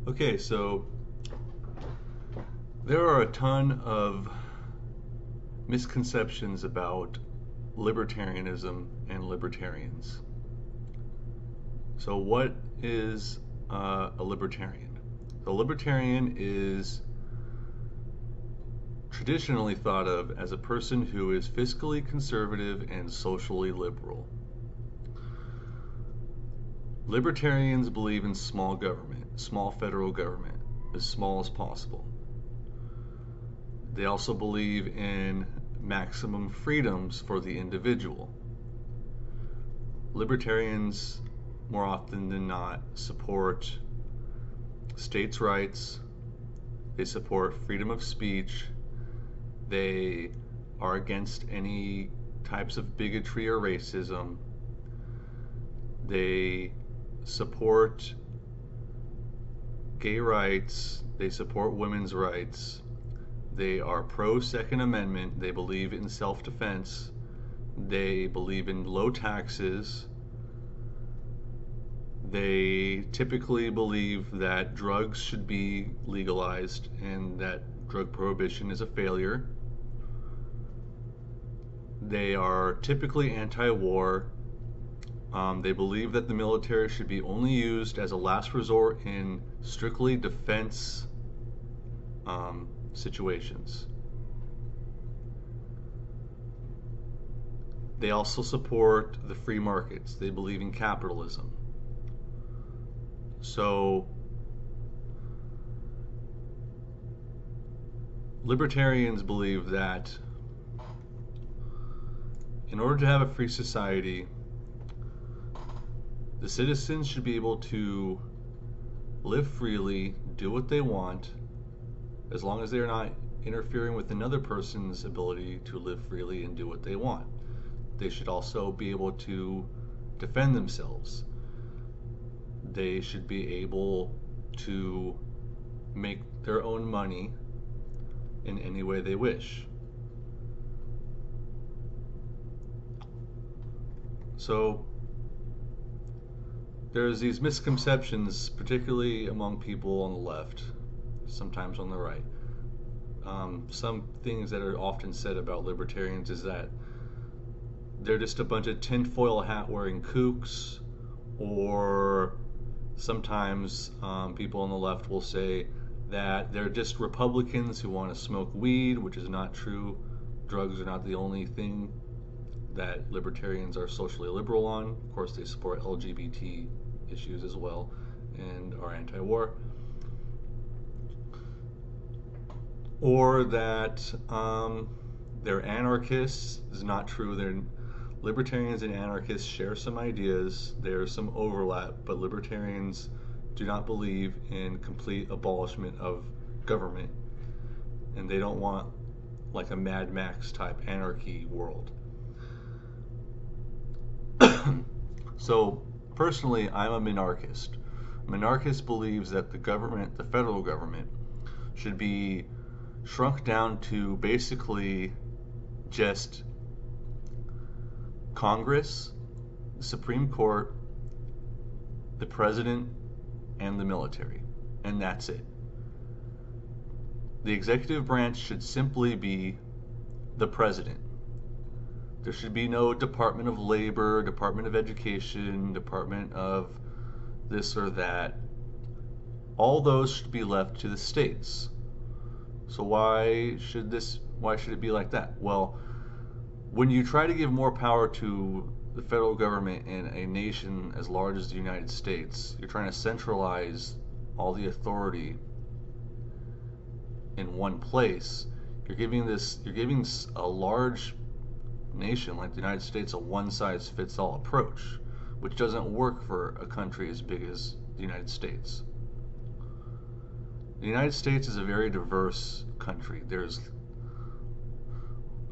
Okay, so there are a ton of misconceptions about libertarianism and libertarians. So, what is a libertarian? The libertarian is traditionally thought of as a person who is fiscally conservative and socially liberal. Libertarians believe in small government, small federal government, as small as possible. They also believe in maximum freedoms for the individual. Libertarians, more often than not, support states' rights, they support freedom of speech, they are against any types of bigotry or racism, they support gay rights, they support women's rights, they are pro Second Amendment, they believe in self defense, they believe in low taxes, they typically believe that drugs should be legalized and that drug prohibition is a failure. They are typically anti war. They believe that the military should be only used as a last resort in strictly defense situations. They also support the free markets. They believe in capitalism. So, libertarians believe that in order to have a free society, the citizens should be able to live freely, do what they want, as long as they're not interfering with another person's ability to live freely and do what they want. They should also be able to defend themselves. They should be able to make their own money in any way they wish. So there's these misconceptions, particularly among people on the left, sometimes on the right. Some things that are often said about libertarians is that they're just a bunch of tinfoil hat wearing kooks, or sometimes people on the left will say that they're just Republicans who want to smoke weed, which is not true. Drugs are not the only thing that libertarians are socially liberal on. Of course, they support LGBT issues as well and are anti-war. Or that they're anarchists is not true. They're libertarians and anarchists share some ideas. There's some overlap, but libertarians do not believe in complete abolishment of government, and they don't want like a Mad Max type anarchy world. So personally, I'm a minarchist. A minarchist believes that the government, the federal government, should be shrunk down to basically just Congress, the Supreme Court, the president, and the military, and that's it. The executive branch should simply be the president. There should be no Department of Labor, Department of Education, Department of this or that. All those should be left to the states. So why should it be like that? Well, when you try to give more power to the federal government in a nation as large as the United States, you're trying to centralize all the authority in one place. You're giving a large nation like the United States a one-size-fits-all approach, which doesn't work for a country as big as the United States. The United States is a very diverse country. There's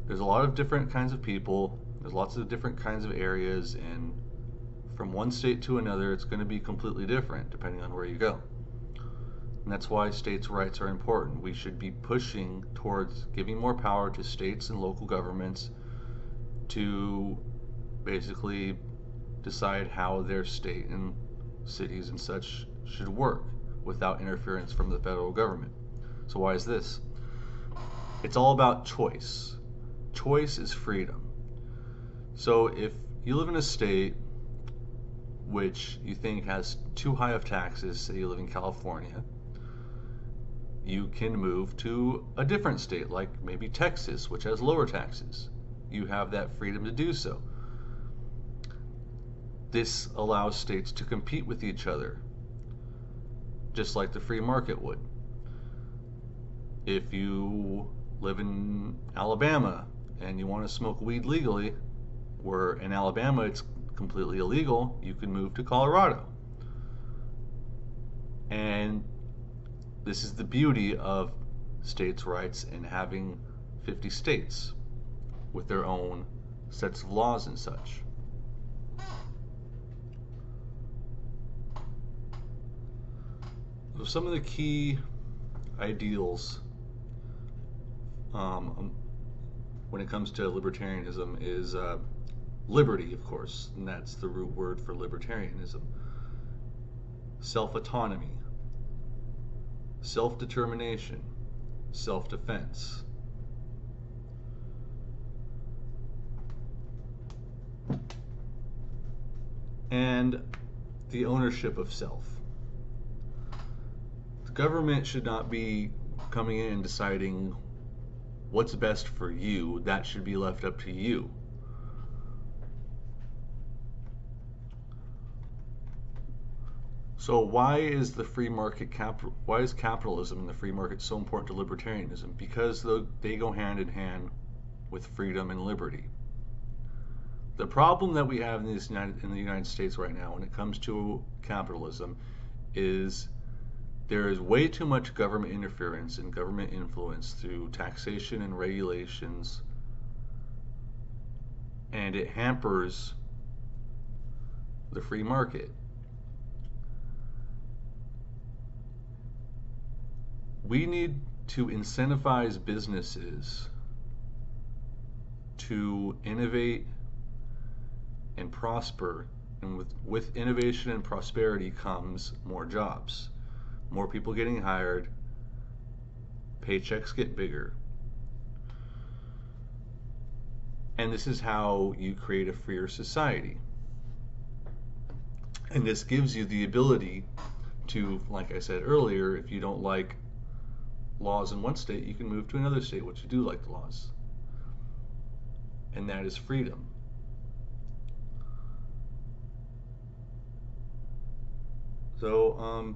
a lot of different kinds of people, there's lots of different kinds of areas, and from one state to another it's going to be completely different depending on where you go. And that's why states' rights are important. We should be pushing towards giving more power to states and local governments to basically decide how their state and cities and such should work. without interference from the federal government. So why is this? It's all about choice. Choice is freedom. So if you live in a state which you think has too high of taxes, say you live in California, you can move to a different state, like maybe Texas, which has lower taxes. You have that freedom to do so. This allows states to compete with each other, just like the free market would. If you live in Alabama and you want to smoke weed legally, where in Alabama it's completely illegal, you can move to Colorado. And this is the beauty of states' rights and having 50 states with their own sets of laws and such. So some of the key ideals when it comes to libertarianism is liberty, of course, and that's the root word for libertarianism. Self-autonomy, self-determination, self-defense. And the ownership of self. The government should not be coming in and deciding what's best for you. That should be left up to you. So why is the free market why is capitalism and the free market so important to libertarianism? Because they go hand in hand with freedom and liberty. The problem that we have in the United States right now when it comes to capitalism is there is way too much government interference and government influence through taxation and regulations, and it hampers the free market. We need to incentivize businesses to innovate and prosper, and with innovation and prosperity comes more jobs, more people getting hired, paychecks get bigger. And this is how you create a freer society. And this gives you the ability to, like I said earlier, if you don't like laws in one state, you can move to another state which you do like the laws. And that is freedom. So,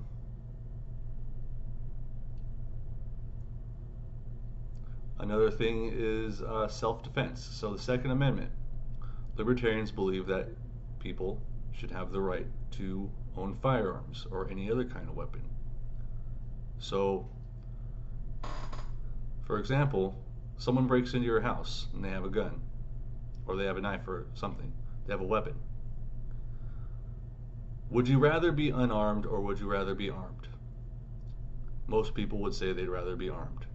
another thing is self-defense. So the Second Amendment. Libertarians believe that people should have the right to own firearms or any other kind of weapon. So, for example, someone breaks into your house and they have a gun, or they have a knife or something. They have a weapon. Would you rather be unarmed or would you rather be armed? Most people would say they'd rather be armed.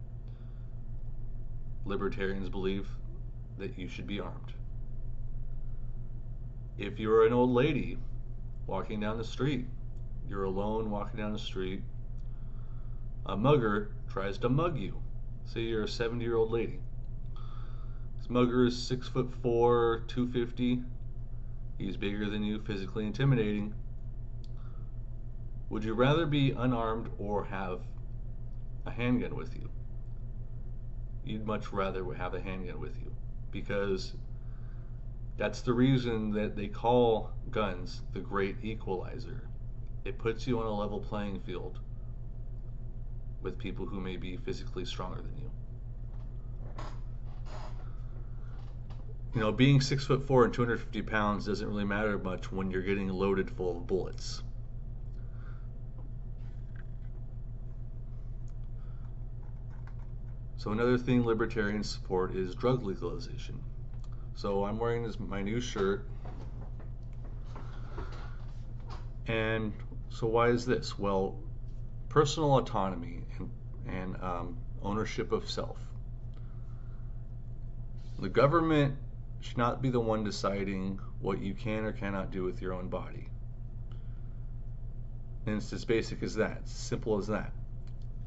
Libertarians believe that you should be armed. If you're an old lady walking down the street, you're alone walking down the street, a mugger tries to mug you. Say you're a 70-year-old lady. This mugger is 6'4", 250. He's bigger than you, physically intimidating. Would you rather be unarmed or have a handgun with you? You'd much rather have a handgun with you, because that's the reason that they call guns the great equalizer. It puts you on a level playing field with people who may be physically stronger than you. You know, being 6'4" and 250 pounds doesn't really matter much when you're getting loaded full of bullets. So another thing libertarians support is drug legalization. So I'm wearing my new shirt. And so why is this? Well, personal autonomy and ownership of self. The government should not be the one deciding what you can or cannot do with your own body. And it's as basic as that, it's simple as that.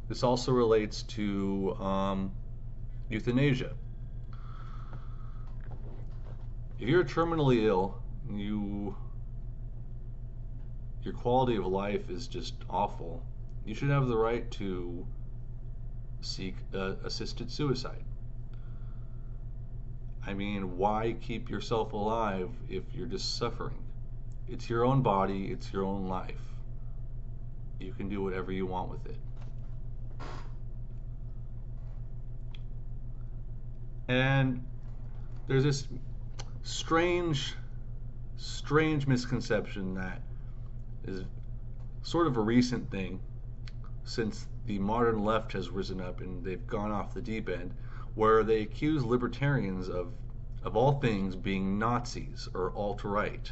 This also relates to euthanasia. If you're terminally ill, your quality of life is just awful, you should have the right to seek assisted suicide. I mean, why keep yourself alive if you're just suffering? It's your own body, it's your own life. You can do whatever you want with it. And there's this strange misconception that is sort of a recent thing since the modern left has risen up and they've gone off the deep end, where they accuse libertarians of all things being Nazis or alt-right.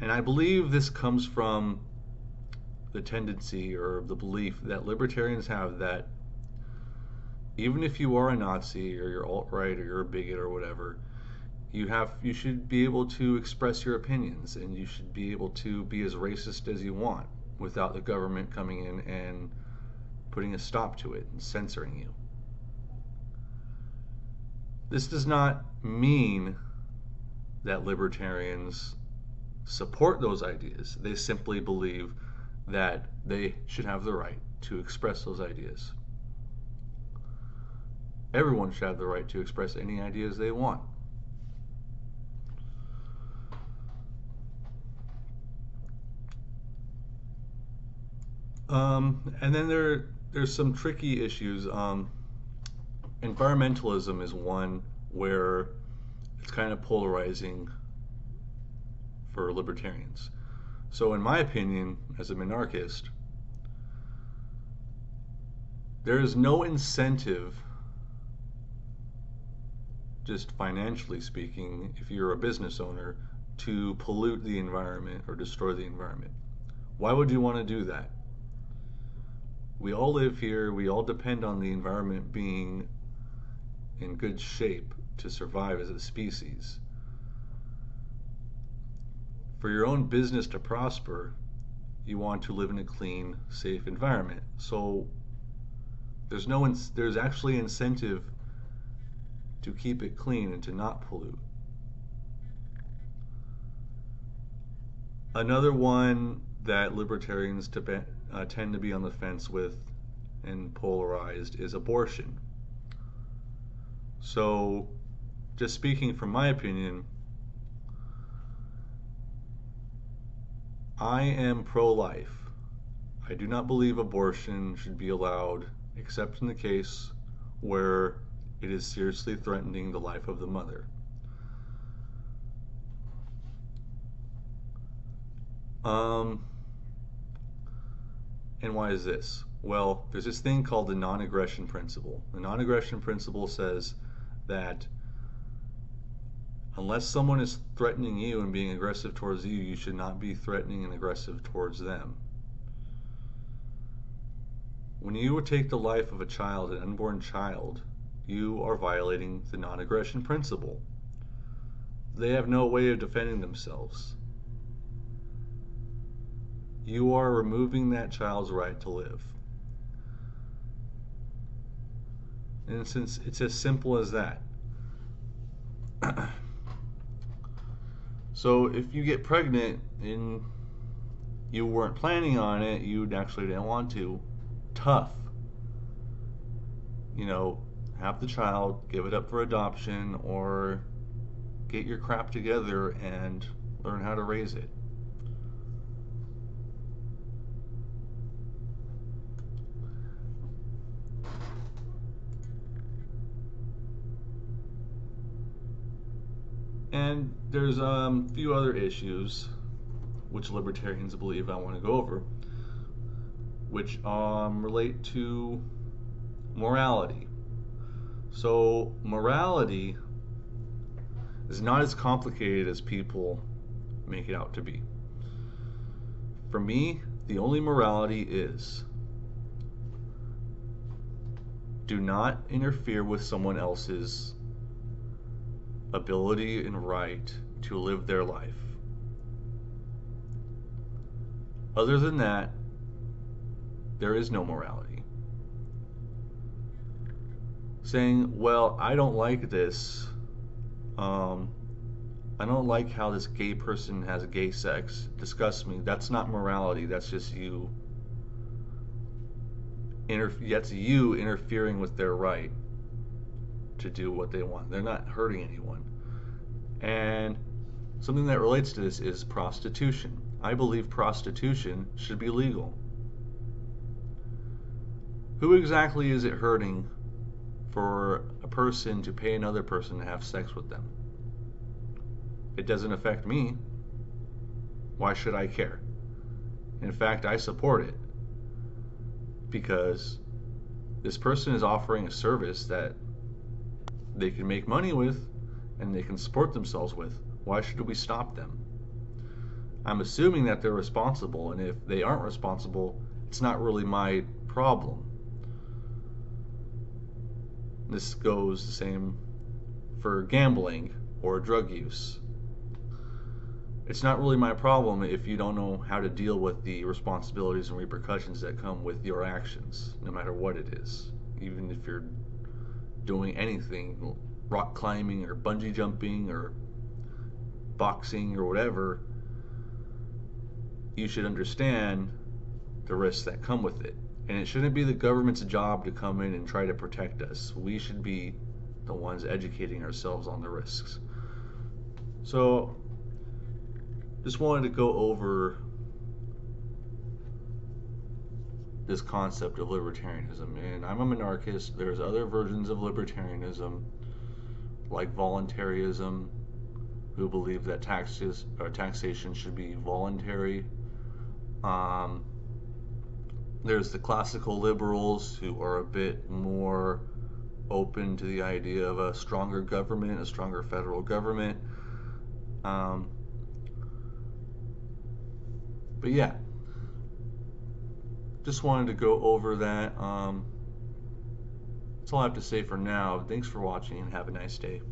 And I believe this comes from the tendency or the belief that libertarians have that even if you are a Nazi or you're alt-right or you're a bigot or whatever, you should be able to express your opinions, and you should be able to be as racist as you want without the government coming in and putting a stop to it and censoring you. This does not mean that libertarians support those ideas. They simply believe that they should have the right to express those ideas. Everyone should have the right to express any ideas they want. And then there's some tricky issues. Environmentalism is one where it's kind of polarizing for libertarians. So in my opinion, as a minarchist, there is no incentive, just financially speaking, if you're a business owner, to pollute the environment or destroy the environment. Why would you want to do that? We all live here, we all depend on the environment being in good shape to survive as a species. For your own business to prosper, you want to live in a clean, safe environment. So there's actually incentive to keep it clean and to not pollute. Another one that libertarians tend to be on the fence with and polarized is abortion. So, just speaking from my opinion, I am pro-life. I do not believe abortion should be allowed except in the case where it is seriously threatening the life of the mother. And why is this? Well, there's this thing called the non-aggression principle. The non-aggression principle says that unless someone is threatening you and being aggressive towards you, you should not be threatening and aggressive towards them. When you would take the life of a child, an unborn child, you are violating the non-aggression principle. They have no way of defending themselves. You are removing that child's right to live. And since it's as simple as that. So if you get pregnant and you weren't planning on it, you actually didn't want to, tough. You know, have the child, give it up for adoption, or get your crap together and learn how to raise it. And there's a few other issues which libertarians believe I want to go over, which relate to morality. So morality is not as complicated as people make it out to be. For me, the only morality is do not interfere with someone else's ability and right to live their life. Other than that, there is no morality. Saying, well, I don't like this. I don't like how this gay person has gay sex. Disgusts me. That's not morality. That's just you. That's you interfering with their right to do what they want. They're not hurting anyone. And something that relates to this is prostitution. I believe prostitution should be legal. Who exactly is it hurting for a person to pay another person to have sex with them? It doesn't affect me. Why should I care? In fact, I support it because this person is offering a service that they can make money with and they can support themselves with. Why should we stop them? I'm assuming that they're responsible, and if they aren't responsible, it's not really my problem. This goes the same for gambling or drug use. It's not really my problem if you don't know how to deal with the responsibilities and repercussions that come with your actions, no matter what it is. Even if you're doing anything, rock climbing or bungee jumping or boxing or whatever, you should understand the risks that come with it. And it shouldn't be the government's job to come in and try to protect us. We should be the ones educating ourselves on the risks. So, just wanted to go over this concept of libertarianism. And I'm a monarchist. There's other versions of libertarianism, like voluntarism, who believe that taxation should be voluntary. There's the classical liberals who are a bit more open to the idea of a stronger government, a stronger federal government. But yeah, just wanted to go over that. That's all I have to say for now. Thanks for watching and have a nice day.